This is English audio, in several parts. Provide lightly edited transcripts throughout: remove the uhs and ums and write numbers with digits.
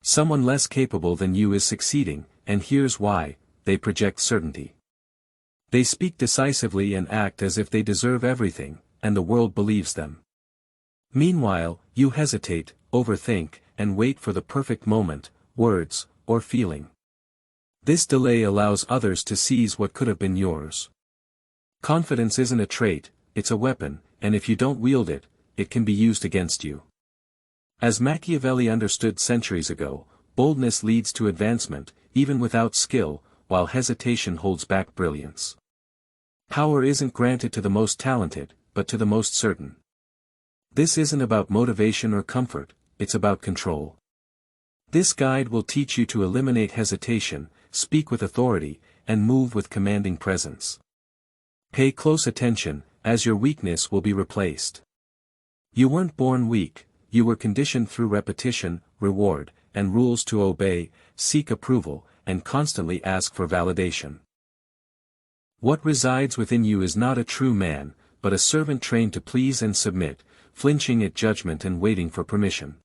Someone less capable than you is succeeding, and here's why: they project certainty. They speak decisively and act as if they deserve everything, and the world believes them. Meanwhile, you hesitate, overthink, and wait for the perfect moment, words, or feeling. This delay allows others to seize what could have been yours. Confidence isn't a trait, it's a weapon, and if you don't wield it, it can be used against you. As Machiavelli understood centuries ago, boldness leads to advancement, even without skill, while hesitation holds back brilliance. Power isn't granted to the most talented, but to the most certain. This isn't about motivation or comfort, it's about control. This guide will teach you to eliminate hesitation, speak with authority, and move with commanding presence. Pay close attention, as your weakness will be replaced. You weren't born weak, you were conditioned through repetition, reward, and rules to obey, seek approval, and constantly ask for validation. What resides within you is not a true man, but a servant trained to please and submit, flinching at judgment and waiting for permission.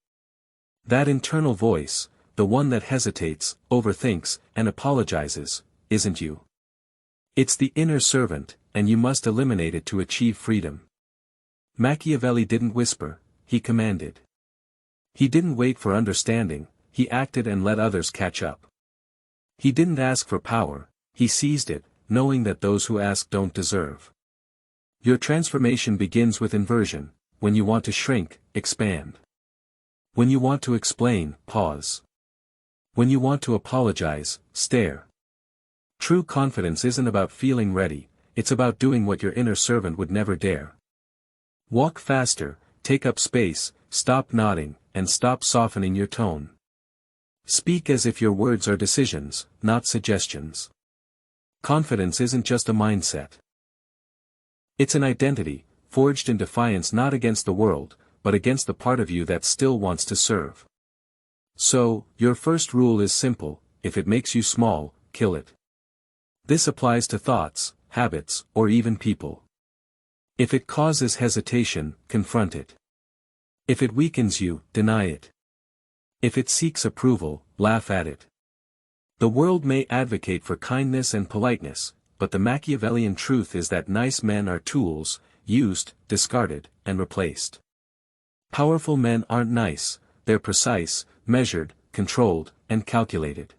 That internal voice, the one that hesitates, overthinks, and apologizes, isn't you. It's the inner servant, and you must eliminate it to achieve freedom. Machiavelli didn't whisper, he commanded. He didn't wait for understanding, he acted and let others catch up. He didn't ask for power, he seized it, knowing that those who ask don't deserve. Your transformation begins with inversion: when you want to shrink, expand. When you want to explain, pause. When you want to apologize, stare. True confidence isn't about feeling ready, it's about doing what your inner servant would never dare. Walk faster, take up space, stop nodding, and stop softening your tone. Speak as if your words are decisions, not suggestions. Confidence isn't just a mindset. It's an identity, forged in defiance not against the world, but against the part of you that still wants to serve. So, your first rule is simple: if it makes you small, kill it. This applies to thoughts, habits, or even people. If it causes hesitation, confront it. If it weakens you, deny it. If it seeks approval, laugh at it. The world may advocate for kindness and politeness, but the Machiavellian truth is that nice men are tools, used, discarded, and replaced. Powerful men aren't nice, they're precise, measured, controlled, and calculated.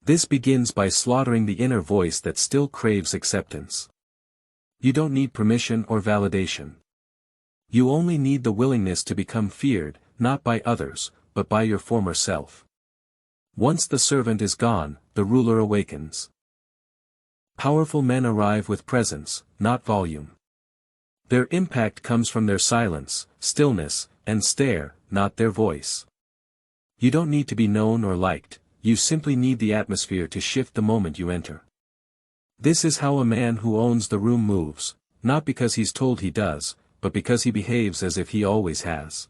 This begins by slaughtering the inner voice that still craves acceptance. You don't need permission or validation. You only need the willingness to become feared, not by others, but by your former self. Once the servant is gone, the ruler awakens. Powerful men arrive with presence, not volume. Their impact comes from their silence, stillness, and stare, not their voice. You don't need to be known or liked, you simply need the atmosphere to shift the moment you enter. This is how a man who owns the room moves, not because he's told he does, but because he behaves as if he always has.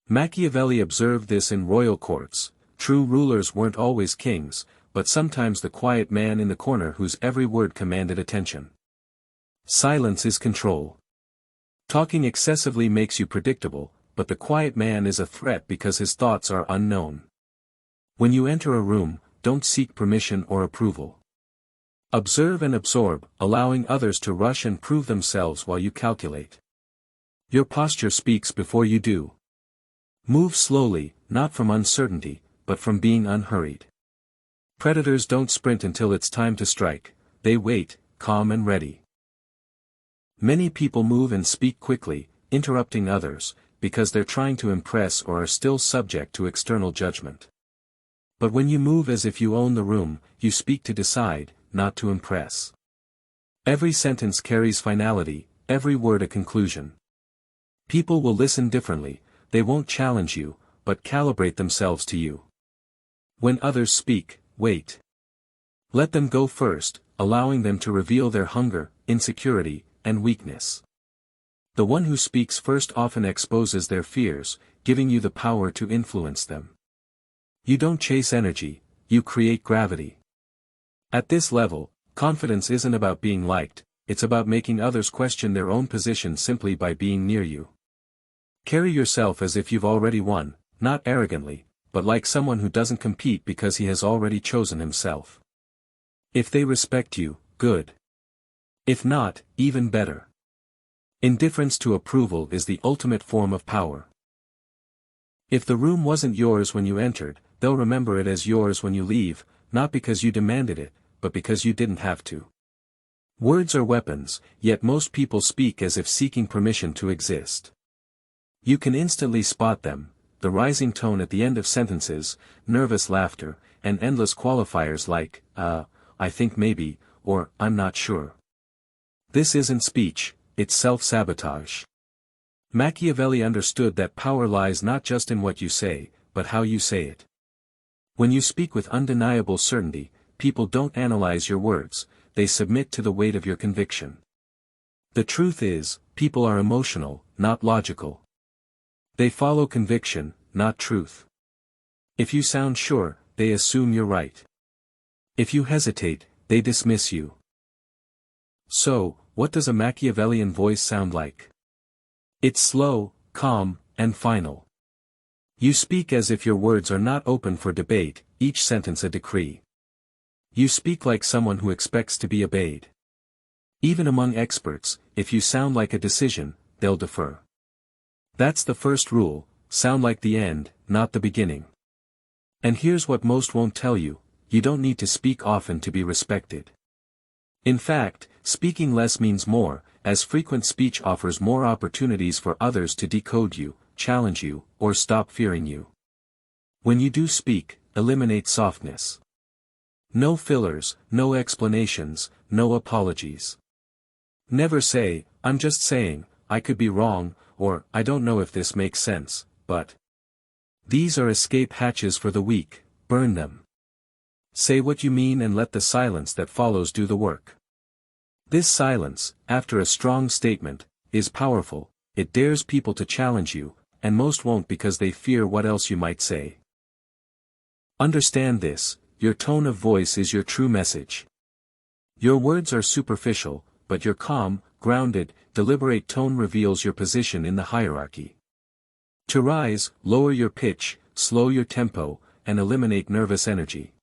Machiavelli observed this in royal courts. True rulers weren't always kings, but sometimes the quiet man in the corner whose every word commanded attention. Silence is control. Talking excessively makes you predictable, but the quiet man is a threat because his thoughts are unknown. When you enter a room, don't seek permission or approval. Observe and absorb, allowing others to rush and prove themselves while you calculate. Your posture speaks before you do. Move slowly, not from uncertainty, but from being unhurried. Predators don't sprint until it's time to strike, they wait, calm and ready. Many people move and speak quickly, interrupting others, because they're trying to impress or are still subject to external judgment. But when you move as if you own the room, you speak to decide, not to impress. Every sentence carries finality, every word a conclusion. People will listen differently, they won't challenge you, but calibrate themselves to you. When others speak, wait. Let them go first, allowing them to reveal their hunger, insecurity, and weakness. The one who speaks first often exposes their fears, giving you the power to influence them. You don't chase energy, you create gravity. At this level, confidence isn't about being liked, it's about making others question their own position simply by being near you. Carry yourself as if you've already won, not arrogantly, but like someone who doesn't compete because he has already chosen himself. If they respect you, good. If not, even better. Indifference to approval is the ultimate form of power. If the room wasn't yours when you entered, they'll remember it as yours when you leave, not because you demanded it, but because you didn't have to. Words are weapons, yet most people speak as if seeking permission to exist. You can instantly spot them: the rising tone at the end of sentences, nervous laughter, and endless qualifiers like, I think maybe, or I'm not sure. This isn't speech, it's self-sabotage. Machiavelli understood that power lies not just in what you say, but how you say it. When you speak with undeniable certainty, people don't analyze your words, they submit to the weight of your conviction. The truth is, people are emotional, not logical. They follow conviction, not truth. If you sound sure, they assume you're right. If you hesitate, they dismiss you. So, what does a Machiavellian voice sound like? It's slow, calm, and final. You speak as if your words are not open for debate, each sentence a decree. You speak like someone who expects to be obeyed. Even among experts, if you sound like a decision, they'll defer. That's the first rule: sound like the end, not the beginning. And here's what most won't tell you: you don't need to speak often to be respected. In fact, speaking less means more, as frequent speech offers more opportunities for others to decode you, challenge you, or stop fearing you. When you do speak, eliminate softness. No fillers, no explanations, no apologies. Never say, I'm just saying, I could be wrong, or I don't know if this makes sense, but. These are escape hatches for the weak, burn them. Say what you mean and let the silence that follows do the work. This silence, after a strong statement, is powerful. It dares people to challenge you, and most won't because they fear what else you might say. Understand this: your tone of voice is your true message. Your words are superficial, but your calm, grounded, deliberate tone reveals your position in the hierarchy. To rise, lower your pitch, slow your tempo, and eliminate nervous energy.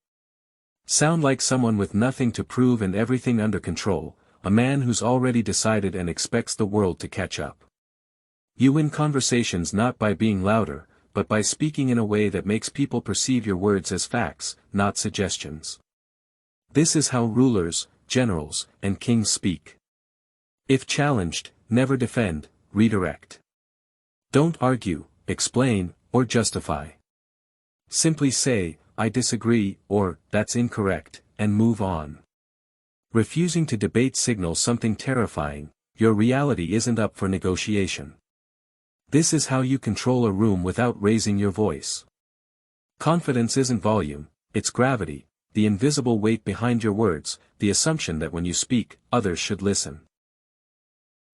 Sound like someone with nothing to prove and everything under control, a man who's already decided and expects the world to catch up. You win conversations not by being louder, but by speaking in a way that makes people perceive your words as facts, not suggestions. This is how rulers, generals, and kings speak. If challenged, never defend, redirect. Don't argue, explain, or justify. Simply say, I disagree, or, that's incorrect, and move on. Refusing to debate signals something terrifying: your reality isn't up for negotiation. This is how you control a room without raising your voice. Confidence isn't volume, it's gravity, the invisible weight behind your words, the assumption that when you speak, others should listen.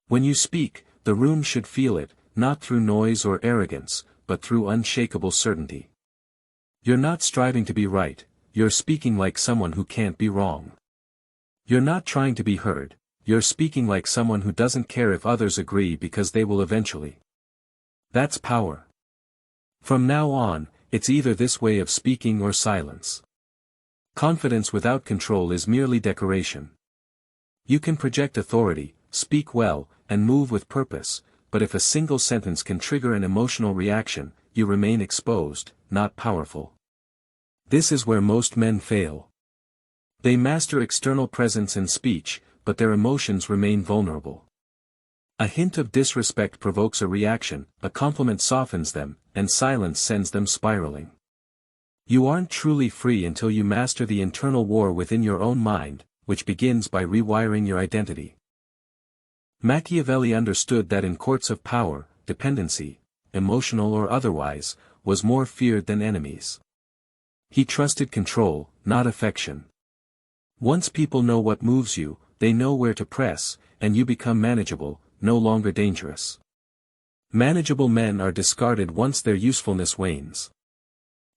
When you speak, the room should feel it, not through noise or arrogance, but through unshakable certainty. You're not striving to be right, you're speaking like someone who can't be wrong. You're not trying to be heard, you're speaking like someone who doesn't care if others agree because they will eventually. That's power. From now on, it's either this way of speaking or silence. Confidence without control is merely decoration. You can project authority, speak well, and move with purpose, but if a single sentence can trigger an emotional reaction, you remain exposed, not powerful. This is where most men fail. They master external presence and speech, but their emotions remain vulnerable. A hint of disrespect provokes a reaction, a compliment softens them, and silence sends them spiraling. You aren't truly free until you master the internal war within your own mind, which begins by rewiring your identity. Machiavelli understood that in courts of power, dependency, emotional or otherwise, was more feared than enemies. He trusted control, not affection. Once people know what moves you, they know where to press, and you become manageable, no longer dangerous. Manageable men are discarded once their usefulness wanes.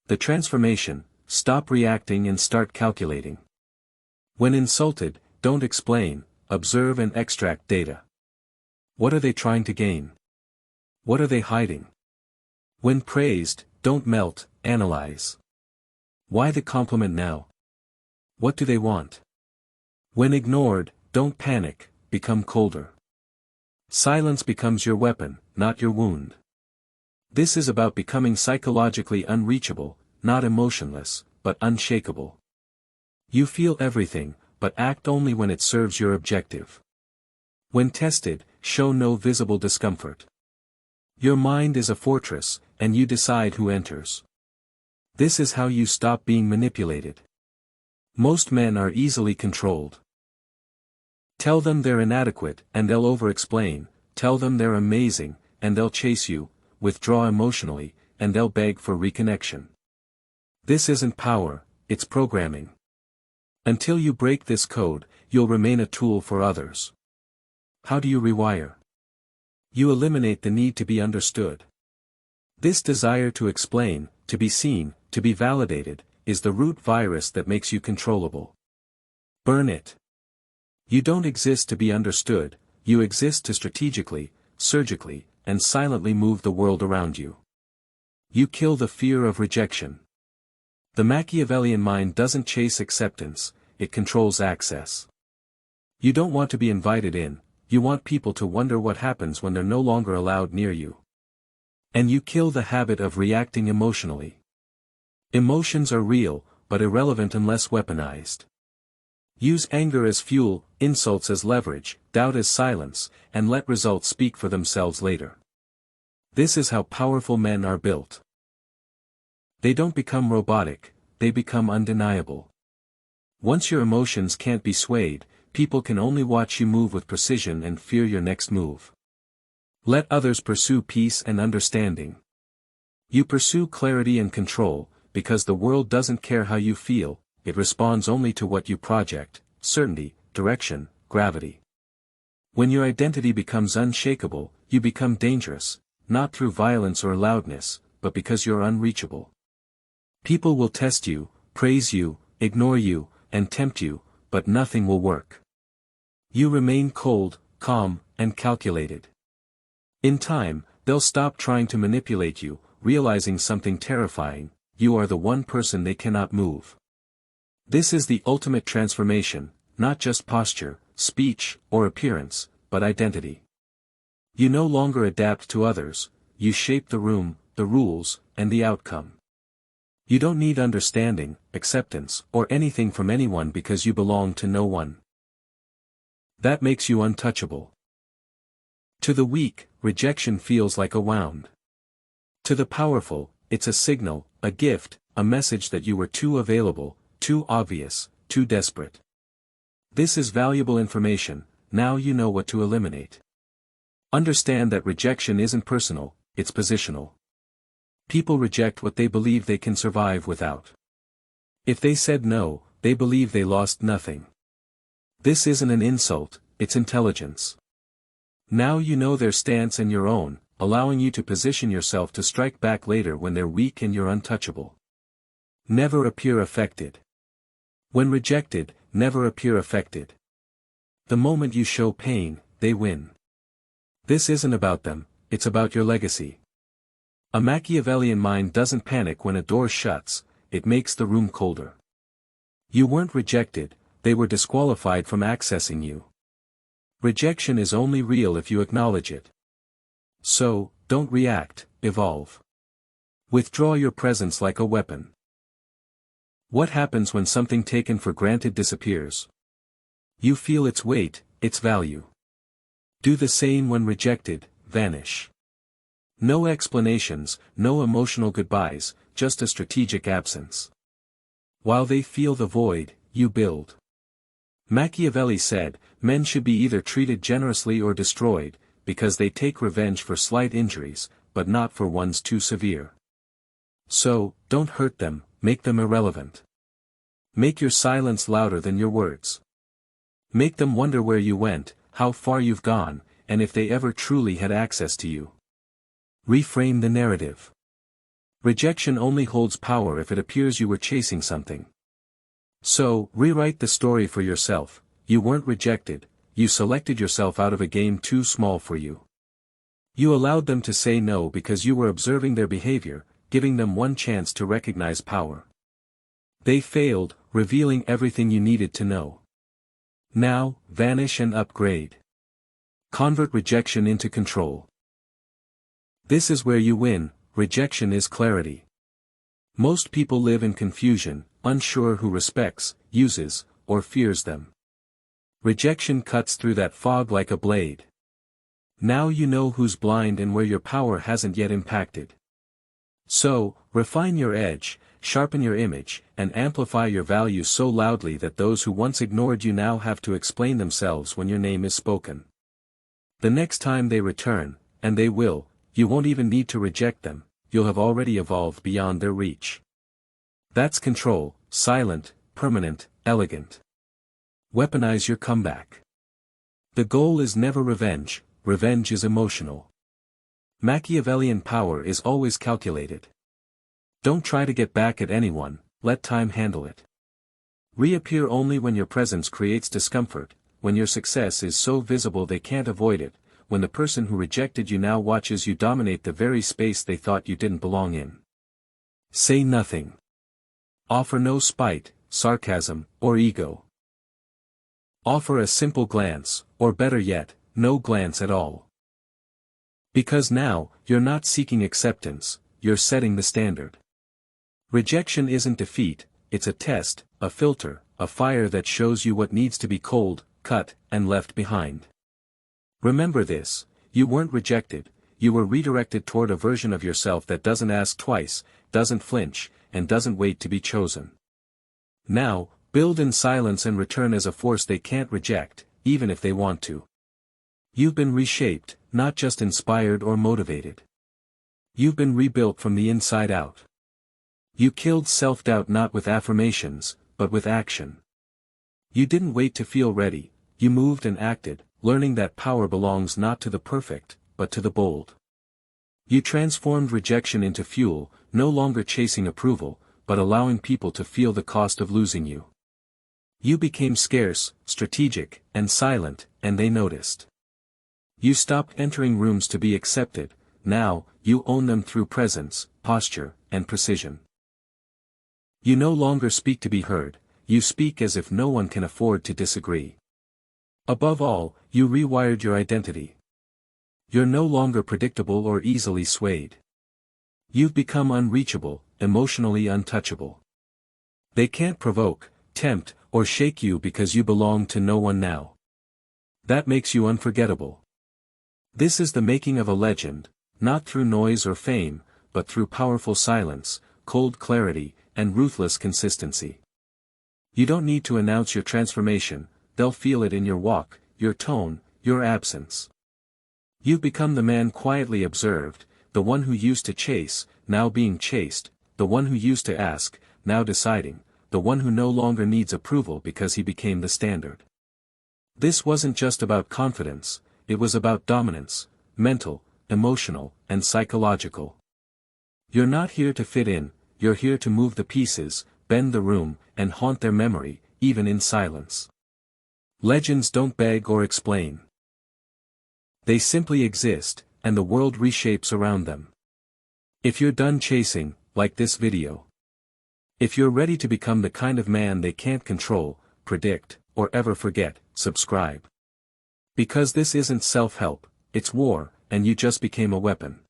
The transformation: stop reacting and start calculating. When insulted, don't explain, observe and extract data. What are they trying to gain? What are they hiding? When praised, don't melt, analyze. Why the compliment now? What do they want? When ignored, don't panic, become colder. Silence becomes your weapon, not your wound. This is about becoming psychologically unreachable, not emotionless, but unshakable. You feel everything, but act only when it serves your objective. When tested, show no visible discomfort. Your mind is a fortress, and you decide who enters. This is how you stop being manipulated. Most men are easily controlled. Tell them they're inadequate, and they'll over-explain. Tell them they're amazing, and they'll chase you. Withdraw emotionally, and they'll beg for reconnection. This isn't power, it's programming. Until you break this code, you'll remain a tool for others. How do you rewire? You eliminate the need to be understood. This desire to explain, to be seen, to be validated, is the root virus that makes you controllable. Burn it. You don't exist to be understood, you exist to strategically, surgically, and silently move the world around you. You kill the fear of rejection. The Machiavellian mind doesn't chase acceptance, it controls access. You don't want to be invited in, you want people to wonder what happens when they're no longer allowed near you. And you kill the habit of reacting emotionally. Emotions are real, but irrelevant unless weaponized. Use anger as fuel, insults as leverage, doubt as silence, and let results speak for themselves later. This is how powerful men are built. They don't become robotic, they become undeniable. Once your emotions can't be swayed, people can only watch you move with precision and fear your next move. Let others pursue peace and understanding. You pursue clarity and control, because the world doesn't care how you feel, it responds only to what you project: certainty, direction, gravity. When your identity becomes unshakable, you become dangerous, not through violence or loudness, but because you're unreachable. People will test you, praise you, ignore you, and tempt you, but nothing will work. You remain cold, calm, and calculated. In time, they'll stop trying to manipulate you, realizing something terrifying: you are the one person they cannot move. This is the ultimate transformation, not just posture, speech, or appearance, but identity. You no longer adapt to others, you shape the room, the rules, and the outcome. You don't need understanding, acceptance, or anything from anyone because you belong to no one. That makes you untouchable. To the weak, rejection feels like a wound. To the powerful, it's a signal, a gift, a message that you were too available, too obvious, too desperate. This is valuable information, now you know what to eliminate. Understand that rejection isn't personal, it's positional. People reject what they believe they can survive without. If they said no, they believe they lost nothing. This isn't an insult, it's intelligence. Now you know their stance and your own, allowing you to position yourself to strike back later when they're weak and you're untouchable. Never appear affected. When rejected, never appear affected. The moment you show pain, they win. This isn't about them, it's about your legacy. A Machiavellian mind doesn't panic when a door shuts, it makes the room colder. You weren't rejected, they were disqualified from accessing you. Rejection is only real if you acknowledge it. So, don't react, evolve. Withdraw your presence like a weapon. What happens when something taken for granted disappears? You feel its weight, its value. Do the same when rejected, vanish. No explanations, no emotional goodbyes, just a strategic absence. While they feel the void, you build. Machiavelli said, men should be either treated generously or destroyed, because they take revenge for slight injuries, but not for ones too severe. So, don't hurt them, make them irrelevant. Make your silence louder than your words. Make them wonder where you went, how far you've gone, and if they ever truly had access to you. Reframe the narrative. Rejection only holds power if it appears you were chasing something. So, rewrite the story for yourself: you weren't rejected, you selected yourself out of a game too small for you. You allowed them to say no because you were observing their behavior, giving them one chance to recognize power. They failed, revealing everything you needed to know. Now, vanish and upgrade. Convert rejection into control. This is where you win. Rejection is clarity. Most people live in confusion, unsure who respects, uses, or fears them. Rejection cuts through that fog like a blade. Now you know who's blind and where your power hasn't yet impacted. So, refine your edge, sharpen your image, and amplify your value so loudly that those who once ignored you now have to explain themselves when your name is spoken. The next time they return, and they will, you won't even need to reject them, you'll have already evolved beyond their reach. That's control, silent, permanent, elegant. Weaponize your comeback. The goal is never revenge, revenge is emotional. Machiavellian power is always calculated. Don't try to get back at anyone, let time handle it. Reappear only when your presence creates discomfort, when your success is so visible they can't avoid it, when the person who rejected you now watches you dominate the very space they thought you didn't belong in. Say nothing. Offer no spite, sarcasm, or ego. Offer a simple glance, or better yet, no glance at all. Because now, you're not seeking acceptance, you're setting the standard. Rejection isn't defeat, it's a test, a filter, a fire that shows you what needs to be cold, cut, and left behind. Remember this, you weren't rejected, you were redirected toward a version of yourself that doesn't ask twice, doesn't flinch, and doesn't wait to be chosen. Now, build in silence and return as a force they can't reject, even if they want to. You've been reshaped, not just inspired or motivated. You've been rebuilt from the inside out. You killed self-doubt not with affirmations, but with action. You didn't wait to feel ready, you moved and acted, learning that power belongs not to the perfect, but to the bold. You transformed rejection into fuel, no longer chasing approval, but allowing people to feel the cost of losing you. You became scarce, strategic, and silent, and they noticed. You stopped entering rooms to be accepted, now, you own them through presence, posture, and precision. You no longer speak to be heard, you speak as if no one can afford to disagree. Above all, you rewired your identity. You're no longer predictable or easily swayed. You've become unreachable, emotionally untouchable. They can't provoke, tempt, or shake you because you belong to no one now. That makes you unforgettable. This is the making of a legend, not through noise or fame, but through powerful silence, cold clarity, and ruthless consistency. You don't need to announce your transformation, they'll feel it in your walk, your tone, your absence. You've become the man quietly observed, the one who used to chase, now being chased, the one who used to ask, now deciding, the one who no longer needs approval because he became the standard. This wasn't just about confidence, it was about dominance, mental, emotional, and psychological. You're not here to fit in, you're here to move the pieces, bend the room, and haunt their memory, even in silence. Legends don't beg or explain. They simply exist, and the world reshapes around them. If you're done chasing, like this video. If you're ready to become the kind of man they can't control, predict, or ever forget, subscribe. Because this isn't self-help, it's war, and you just became a weapon.